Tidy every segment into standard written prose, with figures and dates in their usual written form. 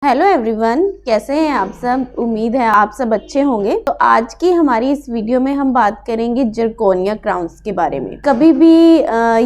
Hello everyone, कैसे हैं आप सब। उम्मीद है आप सब अच्छे होंगे। तो आज की हमारी इस वीडियो में हम बात करेंगे जिरकोनिया क्राउन्स के बारे में। कभी भी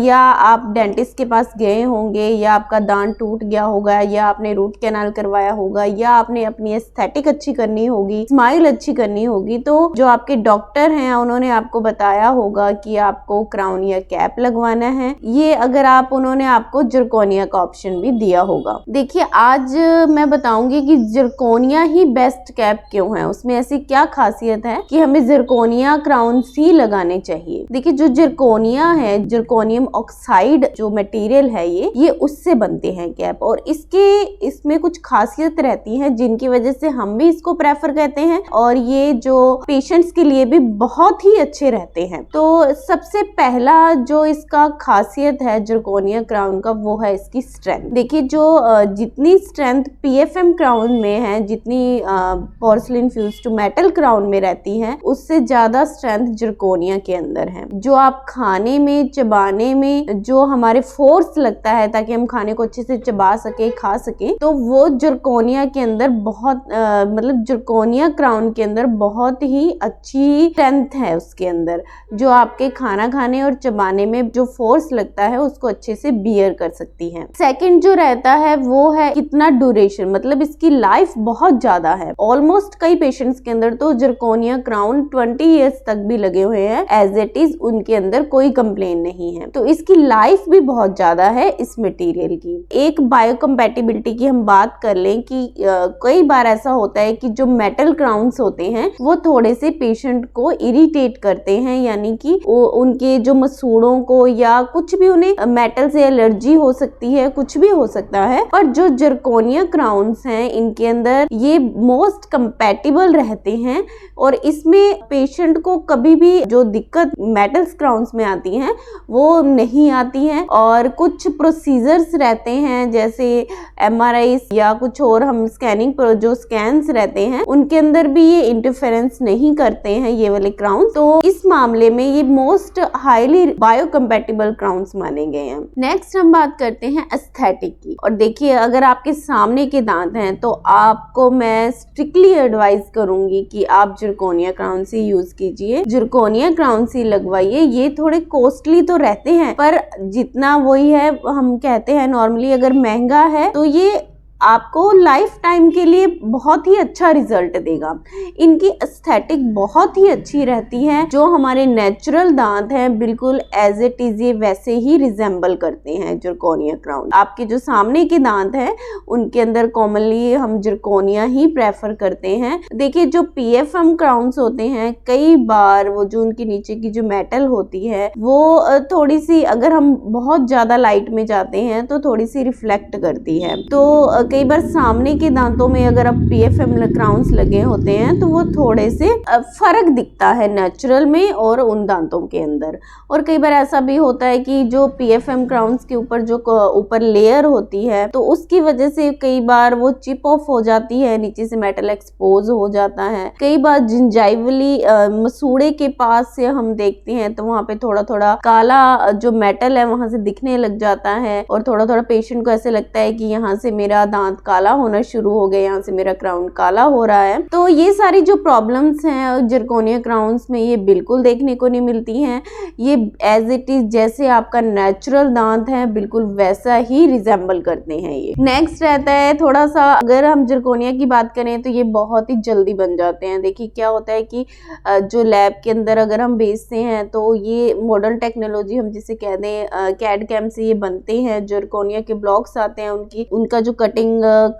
या आप डेंटिस्ट के पास गए होंगे, या आपका दांत टूट गया होगा, या आपने रूट कैनाल करवाया होगा, या आपने अपनी एस्थेटिक अच्छी करनी होगी, स्माइल अच्छी करनी होगी, तो जो आपके डॉक्टर हैं उन्होंने आपको बताया होगा कि आपको क्राउन या कैप लगवाना है। ये अगर आप उन्होंने आपको जिरकोनिया का ऑप्शन भी दिया होगा। देखिए, आज मैं बताऊंगी कि जिरकोनिया ही बेस्ट कैप क्यों है, उसमें ऐसी क्या खासियत है कि हमें जिरकोनिया क्राउन्स ही लगाने चाहिए। देखिए, जो जिरकोनिया है, जिरकोनियम ऑक्साइड जो मटेरियल है ये उससे बनते हैं कैप, और इसमें कुछ खासियत रहती है जिनकी वजह से हम भी इसको प्रेफर करते हैं, और ये जो पेशेंट्स के लिए भी बहुत ही अच्छे रहते हैं। तो सबसे पहला जो इसका खासियत है जिरकोनिया क्राउन का, वो है इसकी स्ट्रेंथ। देखिए, जो जितनी स्ट्रेंथ PFM क्राउन में है, जितनी porcelain fuse to metal crown में रहती है, उससे ज्यादा स्ट्रेंथ जिरकोनिया के अंदर है। जो आप खाने में, चबाने में जो हमारे फोर्स लगता है ताकि हम खाने को अच्छे से चबा सके, खा सके, तो वो जिरकोनिया के अंदर बहुत मतलब जिरकोनिया क्राउन के अंदर बहुत ही अच्छी स्ट्रेंथ है उसके अंदर, जो आपके खाना खाने और चबाने में जो फोर्स लगता है उसको अच्छे से बियर कर सकती है। सेकंड जो रहता है वो है कितना ड्यूरेशन, मतलब इसकी लाइफ बहुत ज्यादा है। ऑलमोस्ट कई पेशेंट्स के अंदर तो जिरकोनिया क्राउन 20 इयर्स तक भी लगे हुए हैं एज इट इज, उनके अंदर कोई कंप्लेन नहीं है। तो इसकी लाइफ भी बहुत ज्यादा है इस मटेरियल की। एक बायोकम्पैटिबिलिटी की हम बात कर लें कि कई बार ऐसा होता है कि जो मेटल क्राउन्स होते हैं वो थोड़े से पेशेंट को इरिटेट करते हैं, यानी कि उनके जो मसूड़ों को या कुछ भी, उन्हें मेटल से एलर्जी हो सकती है, कुछ भी हो सकता है। पर जो जिरकोनिया क्राउन्स हैं, इनके अंदर ये मोस्ट कंपैटिबल रहते हैं, और इसमें पेशेंट को कभी भी जो दिक्कत मेटल्स क्राउन्स में आती हैं वो नहीं आती हैं। और कुछ प्रोसीजर्स रहते हैं जैसे MRI या कुछ और हम स्कैनिंग पर जो स्कैन्स रहते हैं उनके अंदर भी ये इंटरफेरेंस नहीं करते हैं ये वाले क्राउन। तो इस मामले में ये मोस्ट हाईली बायोकम्पैटिबल क्राउन्स माने गए हैं। नेक्स्ट हम बात करते हैं एस्थेटिक की। और देखिए, अगर आपके सामने के दांत हैं तो आपको मैं स्ट्रिक्टली एडवाइस करूंगी कि आप जिरकोनिया क्राउन से यूज कीजिए, जिरकोनिया क्राउन से लगवाइए। ये थोड़े कॉस्टली तो रहते हैं, पर जितना वही है, हम कहते हैं नॉर्मली अगर महंगा है तो ये आपको लाइफ टाइम के लिए बहुत ही अच्छा रिजल्ट देगा। इनकी एस्थेटिक बहुत ही अच्छी रहती है। जो हमारे नेचुरल दांत हैं बिल्कुल एज इट इज ये वैसे ही रिजेंबल करते हैं जिरकोनिया क्राउन। आपके जो सामने के दांत हैं उनके अंदर कॉमनली हम जिरकोनिया ही प्रेफर करते हैं। देखिए, जो PFM क्राउन्स होते हैं, कई बार वो जो उनके नीचे की जो मेटल होती है वो थोड़ी सी, अगर हम बहुत ज्यादा लाइट में जाते हैं तो थोड़ी सी रिफ्लेक्ट करती है। तो कई बार सामने के दांतों में अगर आप PFM क्राउन्स लगे होते हैं तो वो थोड़े से फर्क दिखता है नेचुरल में और उन दांतों के अंदर। और कई बार ऐसा भी होता है कि जो PFM क्राउन्स के ऊपर जो ऊपर लेयर होती है तो उसकी वजह से कई बार वो चिप ऑफ हो जाती है, नीचे से मेटल एक्सपोज हो जाता है। कई बार जिंजाइवली मसूड़े के पास से हम देखते हैं तो वहाँ पे थोड़ा थोड़ा काला जो मेटल है वहां से दिखने लग जाता है, और थोड़ा थोड़ा पेशेंट को ऐसे लगता है कि यहाँ से मेरा दांत काला होना शुरू हो गया, यहाँ से मेरा क्राउन काला हो रहा है। तो ये सारी जो प्रॉब्लम्स हैं जिरकोनिया क्राउन्स में ये बिल्कुल देखने को नहीं मिलती हैं। ये एज इट इज जैसे आपका नेचुरल दांत है बिल्कुल वैसा ही रिजेंबल करते हैं ये। नेक्स्ट रहता है थोड़ा सा, अगर हम जिरकोनिया की बात करें तो ये बहुत ही जल्दी बन जाते हैं। देखिए, क्या होता है कि जो लैब के अंदर अगर हम बेचते हैं तो ये मॉडर्न टेक्नोलॉजी हम जिसे कह दें कैड कैम से ये बनते हैं। जिरकोनिया के ब्लॉक्स आते हैं, उनका जो कटिंग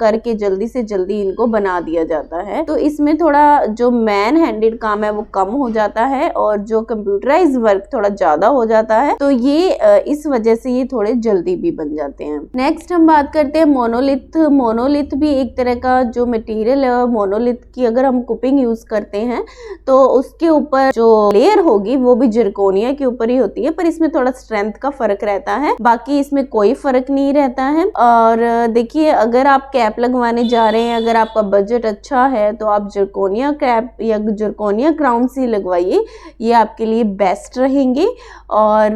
करके जल्दी से जल्दी इनको बना दिया जाता है। तो इसमें थोड़ा जो मैन हैंडेड काम है वो कम हो जाता है, और जो कंप्यूटराइज वर्क थोड़ा ज्यादा हो जाता है। तो ये इस वजह से ये थोड़े जल्दी भी बन जाते हैं। नेक्स्ट हम बात करते हैं मोनोलिथ। मोनोलिथ भी एक तरह का जो मटेरियल है, मोनोलिथ की अगर हम कुपिंग यूज करते हैं तो उसके ऊपर जो लेयर होगी वो भी जिरकोनिया के ऊपर ही होती है, पर इसमें थोड़ा स्ट्रेंथ का फर्क रहता है, बाकी इसमें कोई फर्क नहीं रहता है। और देखिए, अगर आप कैप लगवाने जा रहे हैं, अगर आपका बजट अच्छा है तो आप जरकोनिया कैप या जरकोनिया क्राउन्स ही लगवाइए, ये आपके लिए बेस्ट रहेंगे। और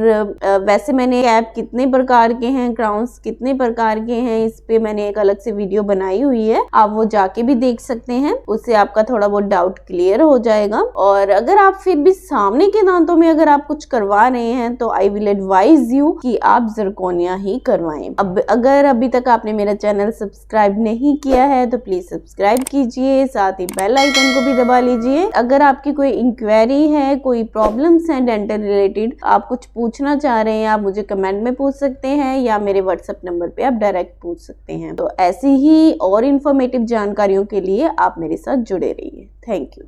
वैसे मैंने कैप कितने प्रकार के हैं, क्राउन्स कितने प्रकार के हैं, इस पे मैंने एक अलग से वीडियो बनाई हुई है, आप वो जाके भी देख सकते हैं, उससे आपका थोड़ा बहुत डाउट क्लियर हो जाएगा। और अगर आप फिर भी सामने के दांतों में अगर आप कुछ करवा रहे हैं तो आई विल एडवाइज यू कि आप जरकोनिया ही करवाएं। अब अगर अभी तक आपने मेरा चैनल सब्सक्राइब नहीं किया है तो प्लीज सब्सक्राइब कीजिए, साथ ही बेल आइकन को भी दबा लीजिए। अगर आपकी कोई इंक्वायरी है, कोई प्रॉब्लम्स हैं डेंटल रिलेटेड, आप कुछ पूछना चाह रहे हैं, आप मुझे कमेंट में पूछ सकते हैं या मेरे व्हाट्सएप नंबर पे आप डायरेक्ट पूछ सकते हैं। तो ऐसी ही और इन्फॉर्मेटिव जानकारियों के लिए आप मेरे साथ जुड़े रहिए। Thank you.